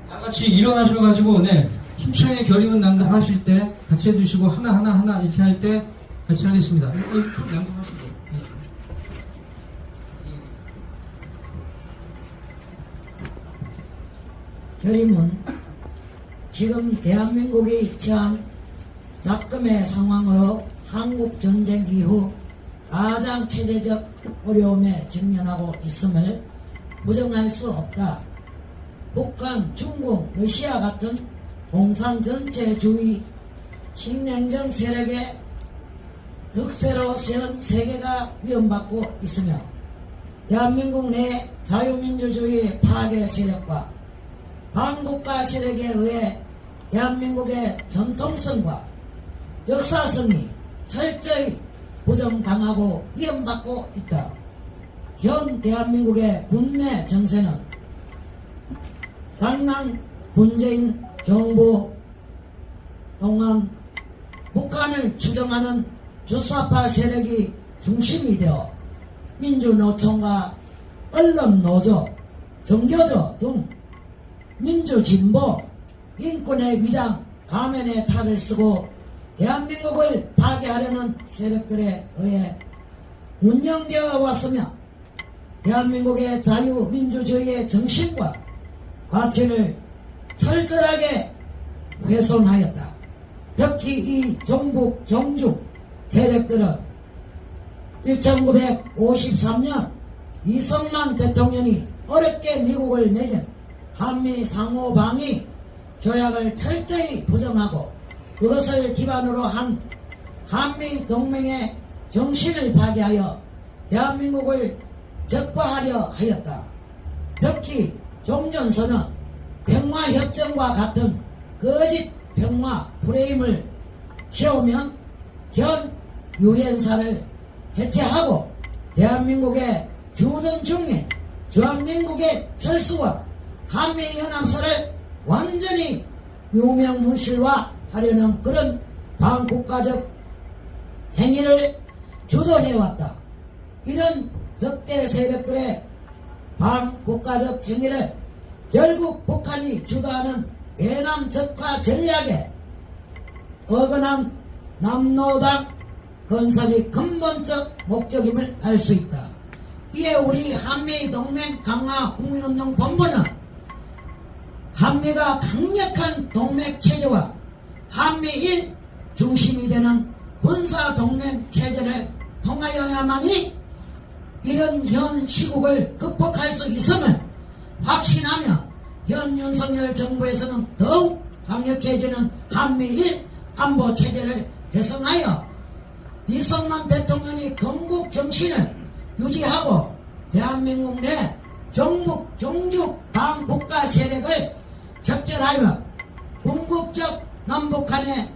다 같이 일어나셔가지고, 네, 힘차게 결의문 낭독하실 때 같이 해주시고, 하나 이렇게 할 때 같이 하겠습니다. 쭉 낭독하시고. 결의문. 지금 대한민국이 처한 작금의 상황으로 한국전쟁 이후 가장 체제적 어려움에 직면하고 있음을 부정할 수 없다. 북한, 중국, 러시아 같은 공산전체주의 신냉정 세력의 득세로 세운 세계가 위험받고 있으며 대한민국 내 자유민주주의 파괴 세력과 반국가 세력에 의해 대한민국의 전통성과 역사성이 철저히 부정당하고 위험받고 있다. 현 대한민국의 국내 정세는 상당 문재인 정부 동안 북한을 추종하는 주사파 세력이 중심이 되어 민주노총과 언론노조, 정교조 등 민주진보, 인권의 위장, 가면의 탈을 쓰고 대한민국을 파괴하려는 세력들에 의해 운영되어 왔으며 대한민국의 자유민주주의의 정신과 가치를 철저하게 훼손하였다. 특히 이 종북, 종죽 세력들은 1953년 이승만 대통령이 어렵게 미국을 맺은 한미 상호방위 조약을 철저히 부정하고 그것을 기반으로 한 한미 동맹의 정신을 파괴하여 대한민국을 적과하려 하였다. 특히 종전선언, 평화협정과 같은 거짓 평화 프레임을 세우면 현 유엔사를 해체하고 대한민국의 주둔 중에 주한민국의 철수와 한미연합사를 완전히 유명무실화하려는 그런 반국가적 행위를 주도해왔다. 이런 적대 세력들의 반국가적 행위를 결국 북한이 주도하는 대남 적화 전략에 어긋난 남노당 건설이 근본적 목적임을 알 수 있다. 이에 우리 한미동맹 강화 국민운동본부는 한미가 강력한 동맹체제와 한미일 중심이 되는 군사동맹체제를 통하여야만이 이런 현 시국을 극복할 수 있음을 확신하며 현 윤석열 정부에서는 더욱 강력해지는 한미일 안보체제를 개선하여 이승만 대통령이 건국 정신을 유지하고 대한민국 내 종북, 종죽, 반국가 세력을 적절하여 궁극적 남북한의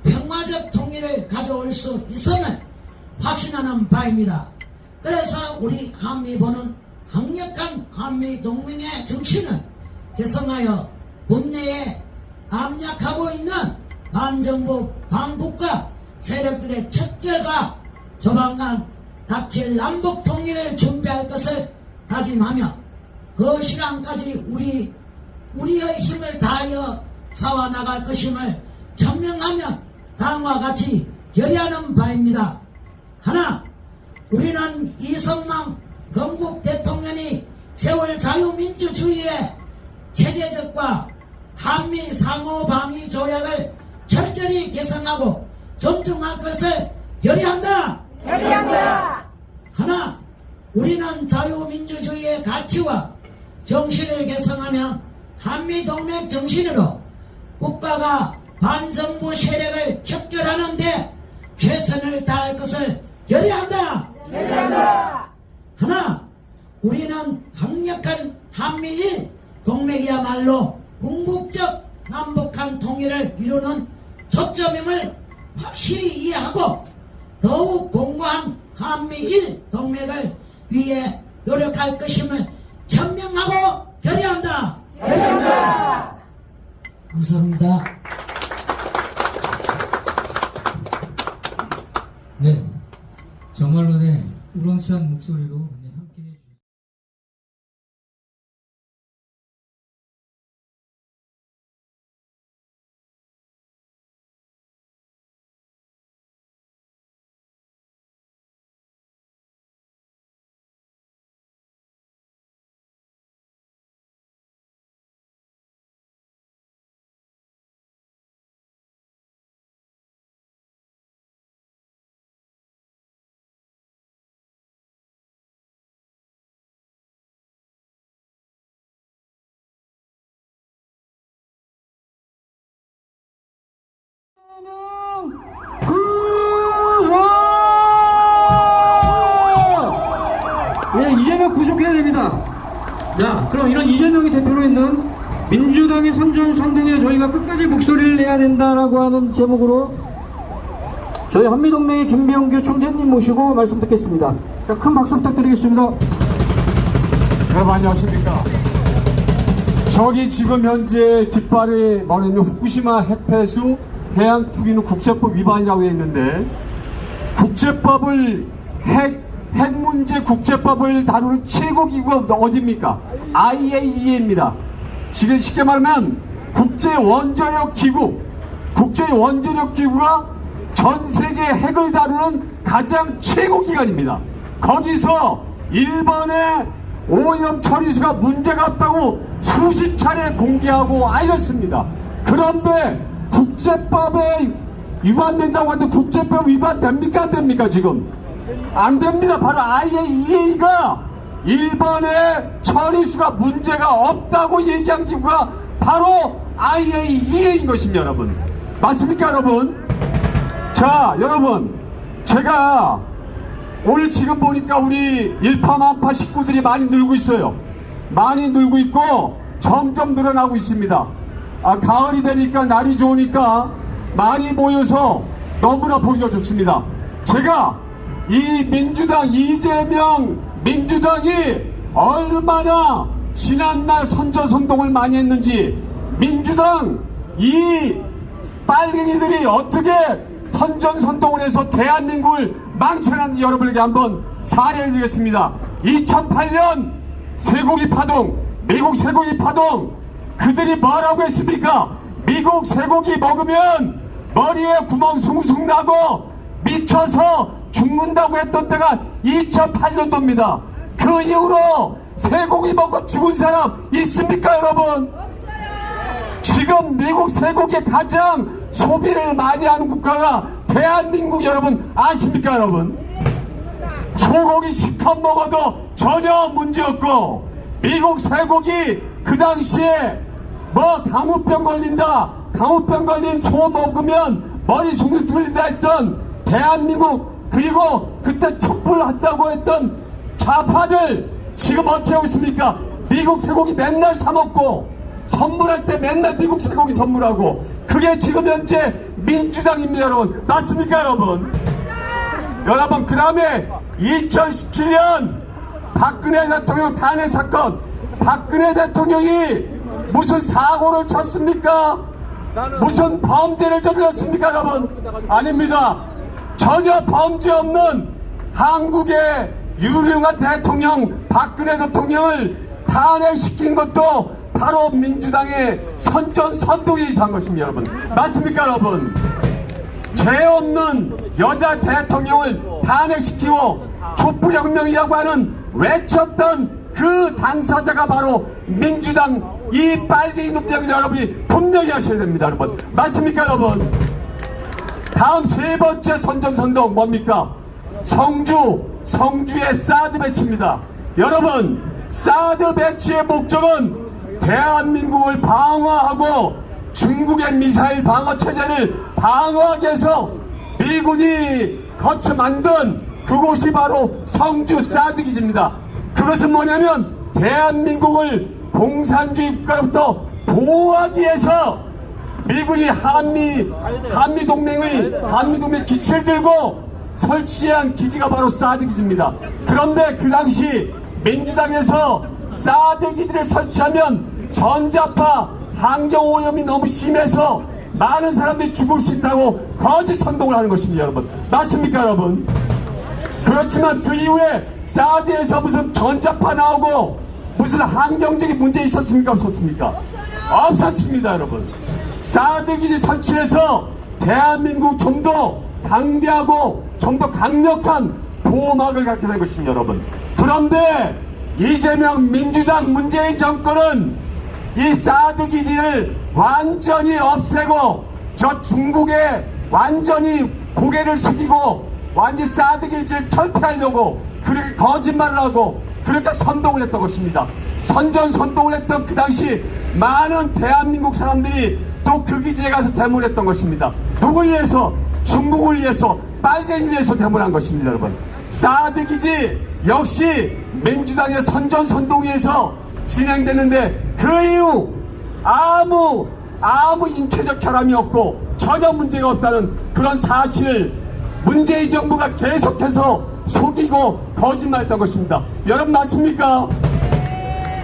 평화적 통일을 가져올 수 있음을 확신하는 바입니다. 그래서 우리 한미본은 강력한 한미동맹의 정신을 개성하여 국내에 압력하고 있는 반정부, 반국가 세력들의 척결과 조만간 닥칠 남북 통일을 준비할 것을 다짐하며 그 시간까지 우리의 힘을 다하여 싸워나갈 것임을 천명하며 다음과 같이 결의하는 바입니다. 하나, 우리는 이승만 건국 대통령이 세월 자유민주주의의 체제적과 한미 상호방위 조약을 철저히 개선하고 존중할 것을 결의한다. 하나, 우리는 자유민주주의의 가치와 정신을 개성하며 한미동맹 정신으로 국가가 반정부 세력을 척결하는 데 최선을 다할 것을 결의한다. 하나, 우리는 강력한 한미일 동맹이야말로 궁극적 남북한 통일을 이루는 초점임을 확실히 이해하고 더욱 공고한 한미일 동맹을 위해 노력할 것임을 천명하고 결의 감사합니다. 네, 정말로 네, 우렁찬 목소리로 네, 함께 해주셨습니다. 예, 이재명 구속해야 됩니다. 자, 그럼 이런 이재명이 대표로 있는 민주당의 선전선동에 저희가 끝까지 목소리를 내야 된다라고 하는 제목으로 저희 한미동맹의 김병규 총재님 모시고 말씀 듣겠습니다. 자, 큰 박수 부탁드리겠습니다. 여러분 안녕하십니까. 저기 지금 현재 깃발이 뭐냐면 후쿠시마 핵폐수 해양 투기는 국제법 위반이라고 되어 있는데, 국제법을 핵 문제 국제법을 다루는 최고 기구가 어디입니까? IAEA입니다. 지금 쉽게 말하면 국제원자력 기구가 전 세계 핵을 다루는 가장 최고 기관입니다. 거기서 일본의 오염 처리수가 문제가 없다고 수십 차례 공개하고 알렸습니다. 그런데 국제법에 위반된다고 하는데 국제법 위반됩니까? 안 됩니까? 지금 안 됩니다. 바로 IAEA가 일본의 처리수가 문제가 없다고 얘기한 기구가 바로 IAEA인 것입니다. 여러분 맞습니까? 여러분, 자, 여러분, 제가 오늘 지금 보니까 우리 일파만파 식구들이 많이 늘고 있어요. 많이 늘고 있고 점점 늘어나고 있습니다. 가을이 되니까, 날이 좋으니까 많이 모여서 너무나 보기가 좋습니다. 제가 이 민주당, 이재명 민주당이 얼마나 지난날 선전선동을 많이 했는지, 민주당 이 빨갱이들이 어떻게 선전선동을 해서 대한민국을 망쳐놨는지 여러분에게 한번 사례를 드리겠습니다. 2008년 쇠고기 파동, 미국 쇠고기 파동, 그들이 뭐라고 했습니까? 미국 쇠고기 먹으면 머리에 구멍 숭숭 나고 미쳐서 죽는다고 했던 때가 2008년도입니다. 그 이후로 쇠고기 먹고 죽은 사람 있습니까, 여러분? 지금 미국 쇠고기에 가장 소비를 많이 하는 국가가 대한민국, 여러분 아십니까? 여러분, 소고기 실컷 먹어도 전혀 문제없고, 미국 쇠고기 그 당시에 뭐 당우병 걸린다, 당우병 걸린 소 먹으면 머리 숭숭 뚫린다 했던 대한민국, 그리고 그때 촛불한다고 했던 좌파들 지금 어떻게 하고 있습니까? 미국 쇠고기 맨날 사 먹고 선물할 때 맨날 미국 쇠고기 선물하고, 그게 지금 현재 민주당입니다. 여러분 맞습니까? 여러분 그 다음에 2017년 박근혜 대통령 탄핵 사건, 박근혜 대통령이 무슨 사고를 쳤습니까? 무슨 범죄를 저질렀습니까? 여러분 아닙니다. 전혀 범죄 없는 한국의 유능한 대통령 박근혜 대통령을 탄핵시킨 것도 바로 민주당의 선전선동에 의한 것입니다. 여러분 맞습니까? 여러분, 죄 없는 여자 대통령을 탄핵시키고 촛불혁명이라고 하는 외쳤던 그 당사자가 바로 민주당 이 빨갱이 놈들, 여러분이 분명히 하셔야 됩니다. 여러분 맞습니까? 여러분, 다음 세 번째 선전선동 뭡니까? 성주의 사드 배치입니다. 여러분, 사드 배치의 목적은 대한민국을 방어하고 중국의 미사일 방어 체제를 방어하기 위해서 미군이 거쳐 만든 그곳이 바로 성주 사드 기지입니다. 그것은 뭐냐면 대한민국을 공산주의 국가로부터 보호하기 위해서 미군이 한미동맹 기치를 들고 설치한 기지가 바로 사드 기지입니다. 그런데 그 당시 민주당에서 사드 기지를 설치하면 전자파 환경오염이 너무 심해서 많은 사람들이 죽을 수 있다고 거짓 선동을 하는 것입니다, 여러분. 맞습니까, 여러분? 그렇지만 그 이후에 사드에서 무슨 전자파 나오고 무슨 환경적인 문제 있었습니까, 없었습니까? 없었습니다, 여러분. 사드 기지 설치해서 대한민국 좀 더 강대하고 좀 더 강력한 보호막을 갖게 된 것입니다, 여러분. 그런데 이재명 민주당 문재인 정권은 이 사드 기지를 완전히 없애고 저 중국에 완전히 고개를 숙이고 완전히 사드 기지를 철폐하려고 그렇게 거짓말을 하고 그렇게 선동을 했던 것입니다. 선전선동을 했던 그 당시 많은 대한민국 사람들이 또 그 기지에 가서 데모를 했던 것입니다. 누굴 위해서? 중국을 위해서, 빨갱이를 위해서 데모를 한 것입니다, 여러분. 사드 기지 역시 민주당의 선전선동에서 진행되는데 그 이후 아무 인체적 결함이 없고 전혀 문제가 없다는 그런 사실을 문재인 정부가 계속해서 속이고 거짓말했던 것입니다. 여러분 맞습니까?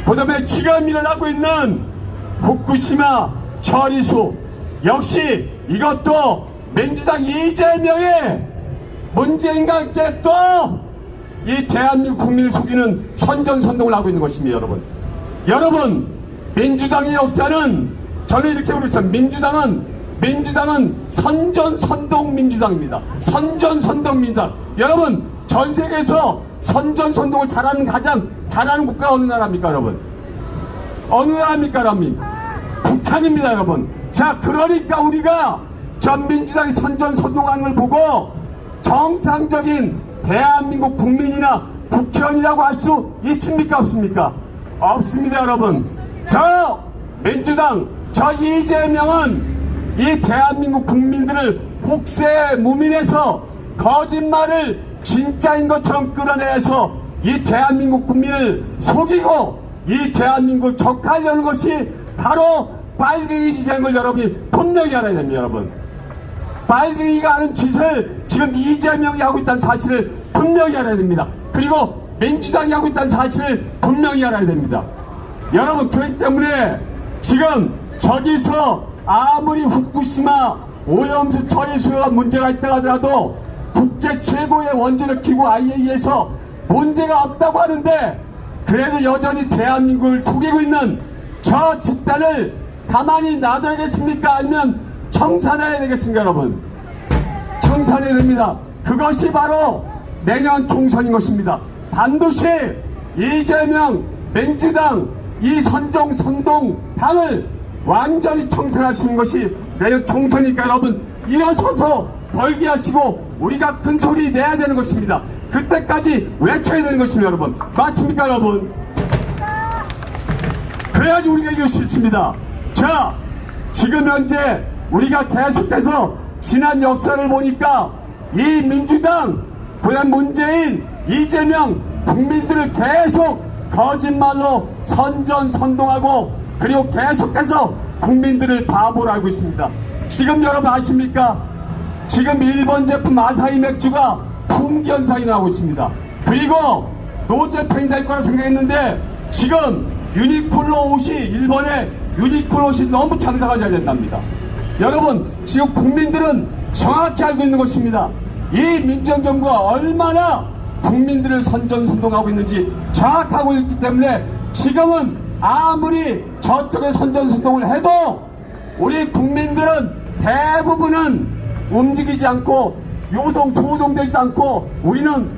그 다음에 지금 일어나고 있는 후쿠시마 처리수 역시 이것도 민주당 이재명의 문재인과 함께 또 이 대한민국 국민을 속이는 선전선동을 하고 있는 것입니다, 여러분. 여러분, 민주당의 역사는 저는 이렇게 부르겠습니다. 민주당은 선전선동 민주당입니다. 선전선동 민주당. 여러분, 전 세계에서 선전선동을 가장 잘하는 국가가 어느 나라입니까, 여러분? 어느 나라입니까, 여러분? 북한입니다, 여러분. 자, 그러니까 우리가 전 민주당이 선전선동하는 걸 보고 정상적인 대한민국 국민이나 국회의원이라고 할 수 있습니까, 없습니까? 없습니다, 여러분. 저 민주당, 저 이재명은 이 대한민국 국민들을 혹세 무민해서 거짓말을 진짜인 것처럼 끌어내서 이 대한민국 국민을 속이고 이 대한민국을 적하려는 것이 바로 빨갱이 짓인 걸 여러분이 분명히 알아야 됩니다, 여러분. 빨갱이가 하는 짓을 지금 이재명이 하고 있다는 사실을 분명히 알아야 됩니다. 그리고 민주당이 하고 있다는 사실을 분명히 알아야 됩니다. 여러분, 그렇기 때문에 지금 저기서 아무리 후쿠시마 오염수 처리수가 문제가 있다 하더라도 국제 최고의 원자력 기구 IAEA에서 문제가 없다고 하는데 그래도 여전히 대한민국을 속이고 있는 저 집단을 가만히 놔둬야겠습니까? 아니면 청산해야 되겠습니까, 여러분? 청산해야 됩니다. 그것이 바로 내년 총선인 것입니다. 반드시 이재명, 민주당, 이 선동당을 완전히 청산할 수 있는 것이 내년 총선이니까 여러분 일어서서 벌기하시고 우리가 큰 소리 내야 되는 것입니다. 그때까지 외쳐야 되는 것입니다, 여러분. 맞습니까, 여러분? 그래야지 우리가 이길 수 있습니다. 자, 지금 현재 우리가 계속해서 지난 역사를 보니까 이 민주당, 그다음 문재인, 이재명 국민들을 계속 거짓말로 선전선동하고 그리고 계속해서 국민들을 바보로 알고 있습니다. 지금 여러분 아십니까? 지금 일본 제품 아사히 맥주가 품귀 현상이 나오고 있습니다. 그리고 노제품이 될 거라 생각했는데 지금 유니클로 옷이 일본의 유니클로 옷이 너무 장사가 잘 된답니다. 여러분 지금 국민들은 정확히 알고 있는 것입니다. 이 민정정부가 얼마나 국민들을 선전선동하고 있는지 정확하고 있기 때문에 지금은 아무리 저쪽에 선전선동을 해도 우리 국민들은 대부분은 움직이지 않고 소동되지 않고 우리는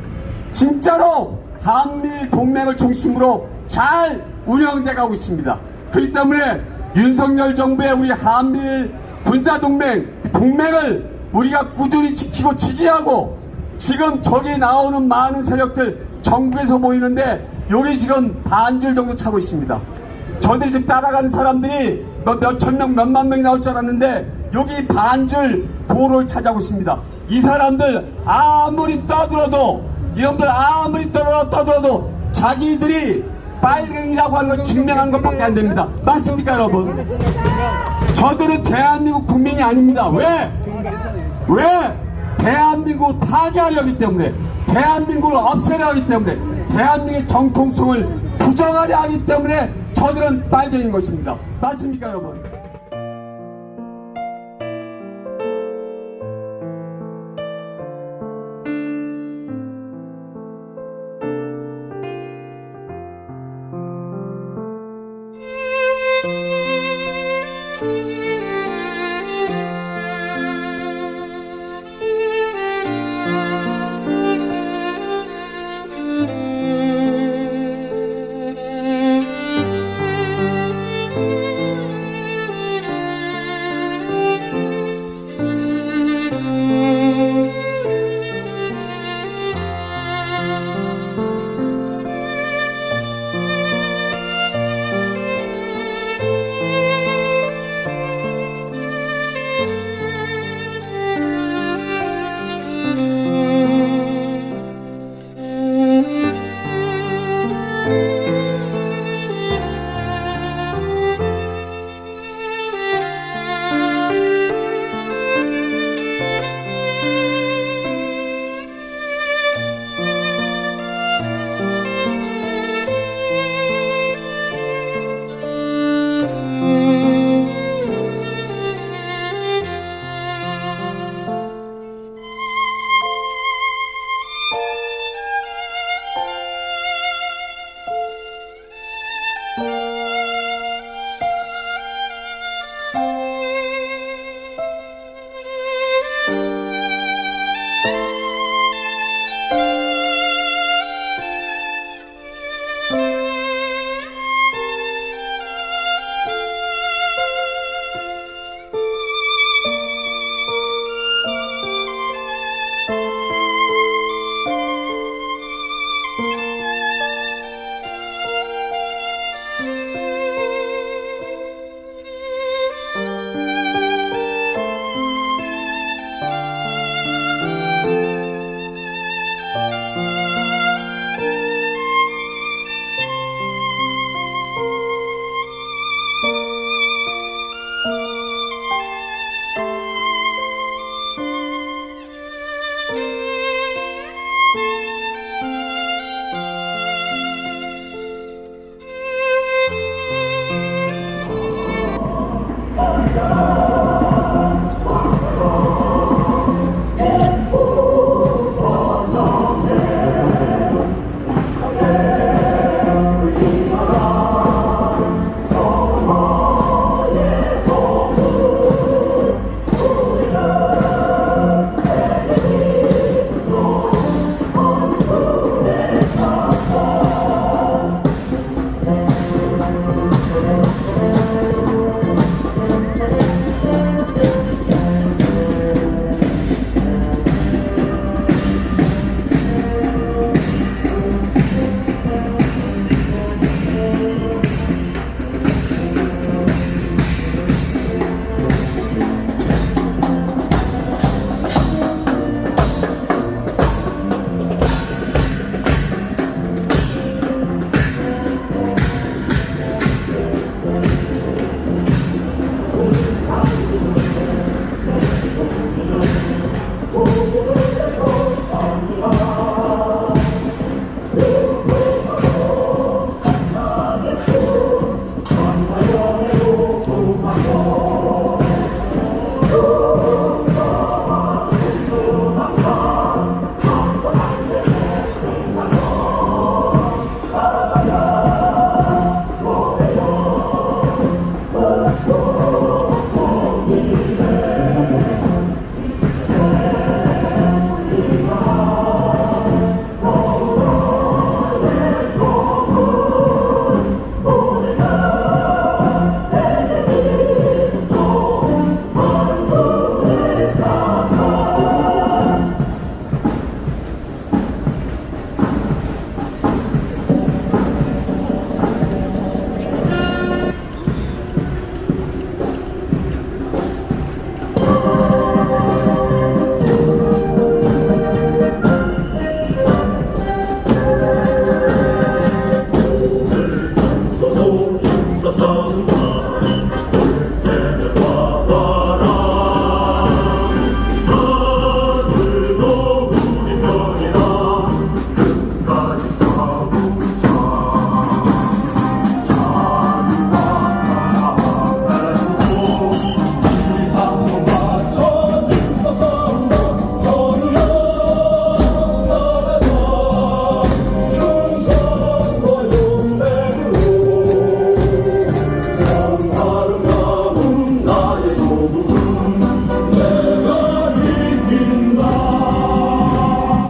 진짜로 한미일 동맹을 중심으로 잘 운영돼 가고 있습니다. 그렇기 때문에 윤석열 정부의 우리 한미일 군사동맹을 우리가 꾸준히 지키고 지지하고 지금 저기 나오는 많은 세력들 정부에서 모이는데 여기 지금 반줄 정도 차고 있습니다. 저들이 지금 따라가는 사람들이 몇천 명, 몇만 명이 나올 줄 알았는데 여기 반줄 도로를 차지하고 있습니다. 이 사람들 아무리 떠들어도 이놈들 아무리 떠들어도 자기들이 빨갱이라고 하는 걸 증명하는 것밖에 안 됩니다. 맞습니까, 여러분? 저들은 대한민국 국민이 아닙니다. 왜? 대한민국을 파괴하려 하기 때문에, 대한민국을 없애려 하기 때문에, 대한민국의 정통성을 부정하려 하기 때문에 저들은 빨갱인 것입니다. 맞습니까 여러분?